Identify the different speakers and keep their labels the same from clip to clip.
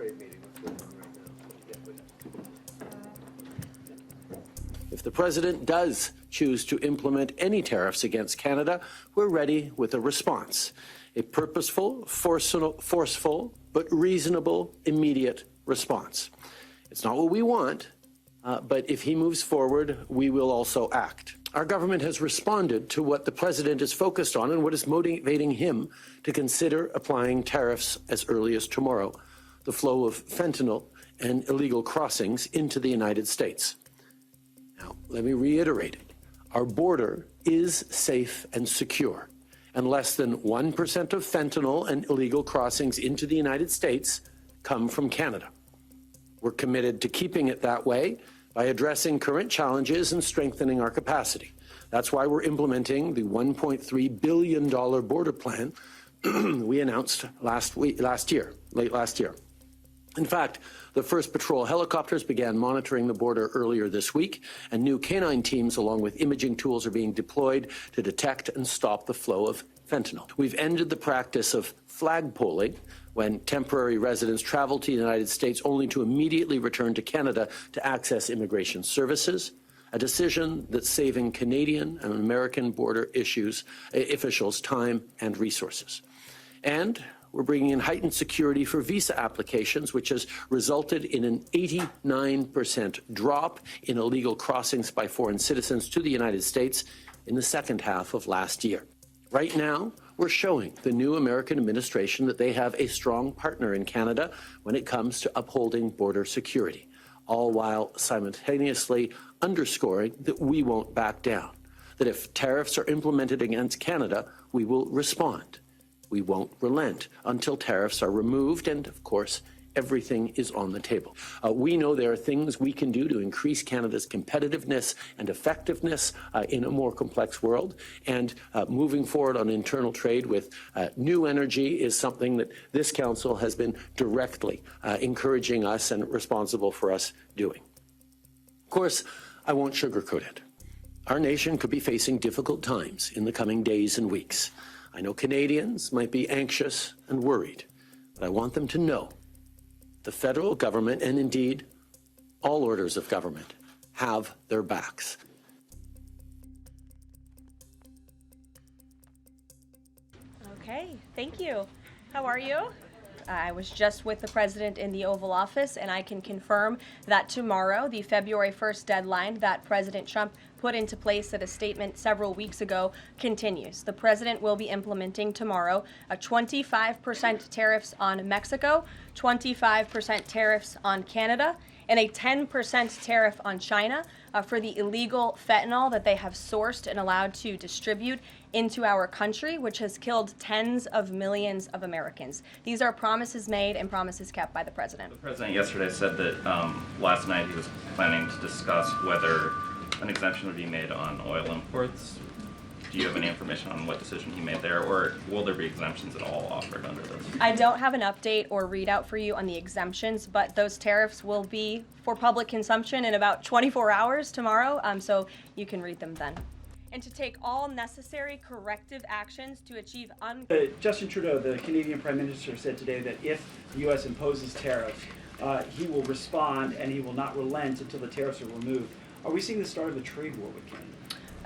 Speaker 1: trade meeting that's going on right now. So get with it.
Speaker 2: If the president does choose to implement any tariffs against Canada, we're ready with a response. A purposeful, forceful, but reasonable, immediate response. It's not what we want, but if he moves forward, we will also act. Our government has responded to what the president is focused on and what is motivating him to consider applying tariffs as early as tomorrow, the flow of fentanyl and illegal crossings into the United States. Now, let me reiterate it. Our border is safe and secure, and less than 1% of fentanyl and illegal crossings into the United States come from Canada. We're committed to keeping it that way by addressing current challenges and strengthening our capacity. That's why we're implementing the $1.3 billion border plan we announced late last year. In fact, the first patrol helicopters began monitoring the border earlier this week, and new canine teams along with imaging tools are being deployed to detect and stop the flow of fentanyl. We've ended the practice of flagpoling, when temporary residents travel to the United States only to immediately return to Canada to access immigration services, a decision that's saving Canadian and American border officials time and resources. And we're bringing in heightened security for visa applications, which has resulted in an 89% drop in illegal crossings by foreign citizens to the United States in the second half of last year. Right now, we're showing the new American administration that they have a strong partner in Canada when it comes to upholding border security, all while simultaneously underscoring that we won't back down, that if tariffs are implemented against Canada, we will respond. We won't relent until tariffs are removed, and of course, everything is on the table. We know there are things we can do to increase Canada's competitiveness and effectiveness in a more complex world, and moving forward on internal trade with new energy is something that this Council has been directly encouraging us and responsible for us doing. Of course, I won't sugarcoat it. Our nation could be facing difficult times in the coming days and weeks. I know Canadians might be anxious and worried, but I want them to know the federal government, and indeed all orders of government, have their backs.
Speaker 3: Okay, thank you. How are you? I was just with the president in the Oval Office, and I can confirm that tomorrow, the February 1st deadline that President Trump put into place at a statement several weeks ago continues. The president will be implementing tomorrow a 25% tariffs on Mexico, 25% tariffs on Canada, and a 10% tariff on China for the illegal fentanyl that they have sourced and allowed to distribute into our country, which has killed tens of millions of Americans. These are promises made and promises kept by the president.
Speaker 4: The president yesterday said that last night he was planning to discuss whether an exemption would be made on oil imports. Do you have any information on what decision he made there, or will there be exemptions at all offered under this?
Speaker 3: I don't have an update or readout for you on the exemptions, but those tariffs will be for public consumption in about 24 hours tomorrow, so you can read them then. And to take all necessary corrective actions to achieve
Speaker 5: Justin Trudeau, the Canadian Prime Minister, said today that if the U.S. imposes tariffs, he will respond and he will not relent until the tariffs are removed. Are we seeing the start of a trade war with Canada?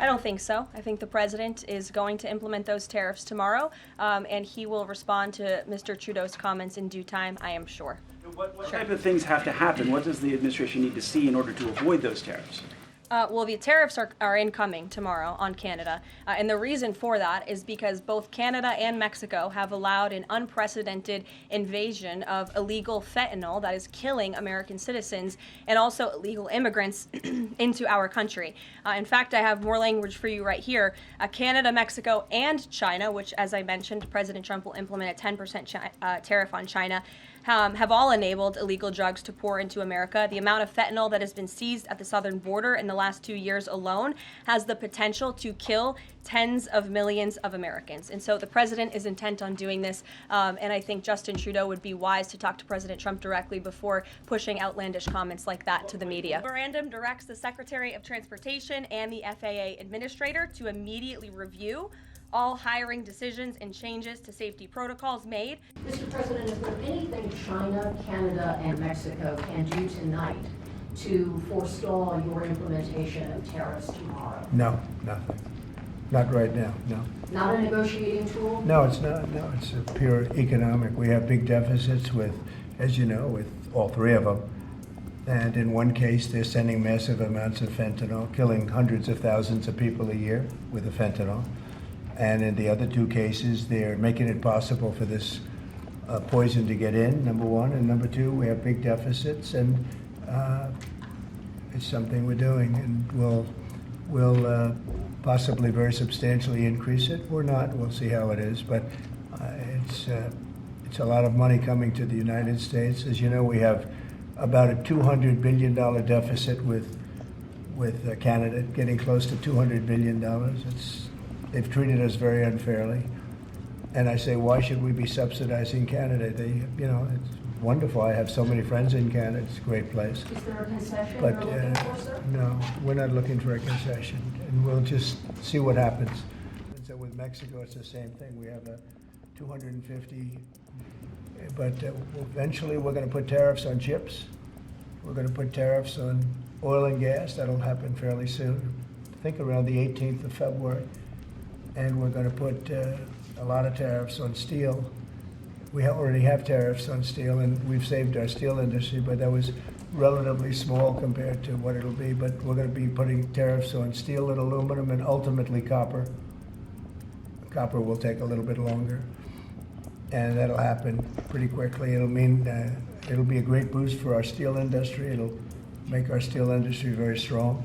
Speaker 3: I don't think so. I think the president is going to implement those tariffs tomorrow, and he will respond to Mr. Trudeau's comments in due time, I am sure.
Speaker 5: What type of things have to happen? What does the administration need to see in order to avoid those tariffs?
Speaker 3: Well, the tariffs are incoming tomorrow on Canada, and the reason for that is because both Canada and Mexico have allowed an unprecedented invasion of illegal fentanyl that is killing American citizens and also illegal immigrants into our country. In fact, I have more language for you right here. Canada, Mexico, and China, which, as I mentioned, President Trump will implement a 10% tariff on China, have all enabled illegal drugs to pour into America. The amount of fentanyl that has been seized at the southern border in the last 2 years alone has the potential to kill tens of millions of Americans. And so the president is intent on doing this, and I think Justin Trudeau would be wise to talk to President Trump directly before pushing outlandish comments like that to the media. Memorandum directs the Secretary of Transportation and the FAA administrator to immediately review all hiring decisions and changes to safety protocols made.
Speaker 6: Mr. President, is there anything China, Canada, and Mexico can do tonight to forestall your implementation of tariffs tomorrow?
Speaker 7: No, nothing. Not right now, no.
Speaker 6: Not a negotiating tool?
Speaker 7: No, it's not. No, it's a pure economic. We have big deficits with, as you know, with all three of them. And in one case, they're sending massive amounts of fentanyl, killing hundreds of thousands of people a year with the fentanyl. And in the other two cases, they're making it possible for this poison to get in, number one. And number two, we have big deficits, and it's something we're doing. And we'll possibly very substantially increase it or not. We'll see how it is. But it's a lot of money coming to the United States. As you know, we have about a $200 billion deficit with Canada, getting close to $200 billion. They've treated us very unfairly. And I say, why should we be subsidizing Canada? It's wonderful. I have so many friends in Canada. It's a great place.
Speaker 6: Is there a concession
Speaker 7: But
Speaker 6: you're looking for, sir?
Speaker 7: no, we're not looking for a concession. And we'll just see what happens. And so with Mexico, it's the same thing. We have a 250, but eventually we're going to put tariffs on chips. We're going to put tariffs on oil and gas. That'll happen fairly soon. I think around the 18th of February. And we're going to put a lot of tariffs on steel. We already have tariffs on steel, and we've saved our steel industry, but that was relatively small compared to what it'll be. But we're going to be putting tariffs on steel and aluminum and ultimately copper. Copper will take a little bit longer, and that'll happen pretty quickly. It'll mean it'll be a great boost for our steel industry. It'll make our steel industry very strong.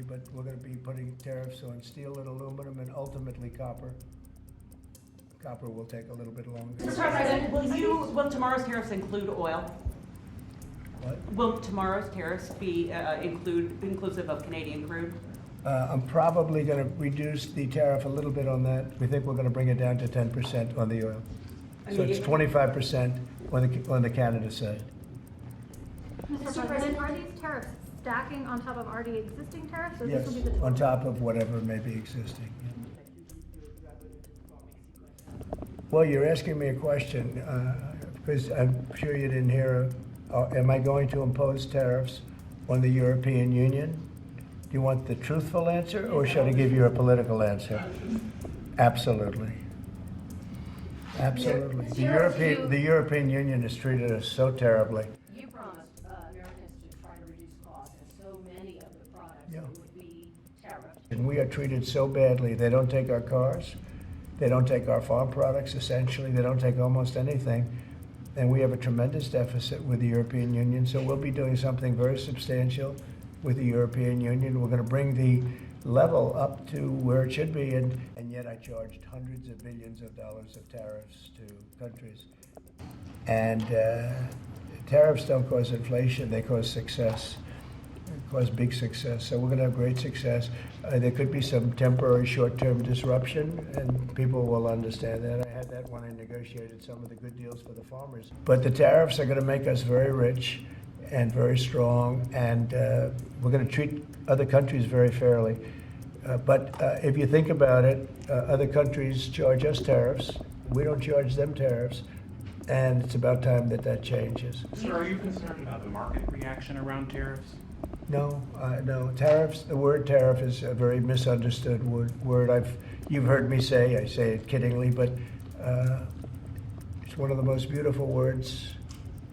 Speaker 7: But we're going to be putting tariffs on steel and aluminum and ultimately copper. Copper will take a little bit longer.
Speaker 8: Mr. President, will tomorrow's tariffs include oil?
Speaker 7: What?
Speaker 8: Will tomorrow's tariffs be inclusive of Canadian crude?
Speaker 7: I'm probably going to reduce the tariff a little bit on that. We think we're going to bring it down to 10% on the oil. So it's 25% on the Canada side.
Speaker 9: Mr. President, are these tariffs stacking on top of already existing tariffs, or
Speaker 7: Yes,
Speaker 9: this will be the
Speaker 7: on
Speaker 9: total?
Speaker 7: top of whatever may be existing. Well, you're asking me a question, because I'm sure you didn't hear, am I going to impose tariffs on the European Union? Do you want the truthful answer, or should I give you a political answer? Absolutely. Absolutely. The European Union has treated us so terribly.
Speaker 6: You promised Americans to try to reduce costs, and so many of the products
Speaker 7: Yeah.
Speaker 6: would be tariffed.
Speaker 7: And we are treated so badly. They don't take our cars. They don't take our farm products, essentially. They don't take almost anything. And we have a tremendous deficit with the European Union. So we'll be doing something very substantial with the European Union. We're going to bring the level up to where it should be. And yet I charged hundreds of billions of dollars of tariffs to countries. And tariffs don't cause inflation. They cause success. Cause big success. So we're going to have great success. There could be some temporary short-term disruption, and people will understand that. I had that when I negotiated some of the good deals for the farmers. But the tariffs are going to make us very rich and very strong, and we're going to treat other countries very fairly. But if you think about it, other countries charge us tariffs. We don't charge them tariffs, and it's about time that that changes.
Speaker 10: Sir, are you concerned about the market reaction around tariffs?
Speaker 7: No, no. Tariffs, the word tariff is a very misunderstood word. You've heard me say, I say it kiddingly, but it's one of the most beautiful words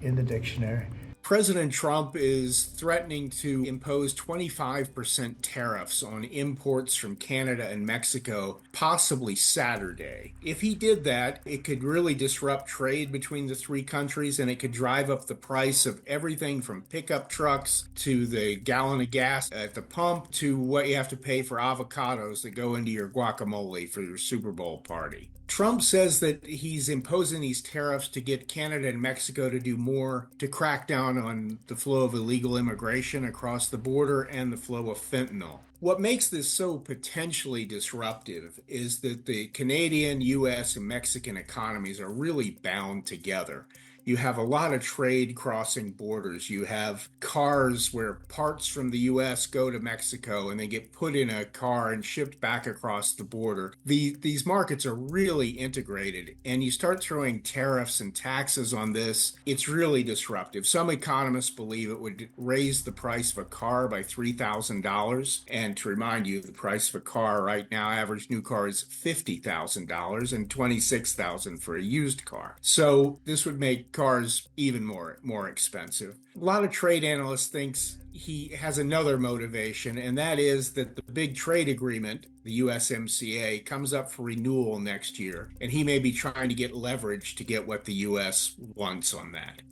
Speaker 7: in the dictionary.
Speaker 11: President Trump is threatening to impose 25% tariffs on imports from Canada and Mexico, possibly Saturday. If he did that, it could really disrupt trade between the three countries, and it could drive up the price of everything from pickup trucks to the gallon of gas at the pump to what you have to pay for avocados that go into your guacamole for your Super Bowl party. Trump says that he's imposing these tariffs to get Canada and Mexico to do more to crack down on the flow of illegal immigration across the border and the flow of fentanyl. What makes this so potentially disruptive is that the Canadian, U.S., and Mexican economies are really bound together. you have a lot of trade crossing borders. You have cars where parts from the US go to Mexico and they get put in a car and shipped back across the border. These markets are really integrated, and you start throwing tariffs and taxes on this, it's really disruptive. Some economists believe it would raise the price of a car by $3,000. And to remind you, the price of a car right now, average new car is $50,000 and $26,000 for a used car. So this would make cars even more expensive. A lot of trade analysts thinks he has another motivation, and that is that the big trade agreement, the USMCA, comes up for renewal next year, and he may be trying to get leverage to get what the US wants on that.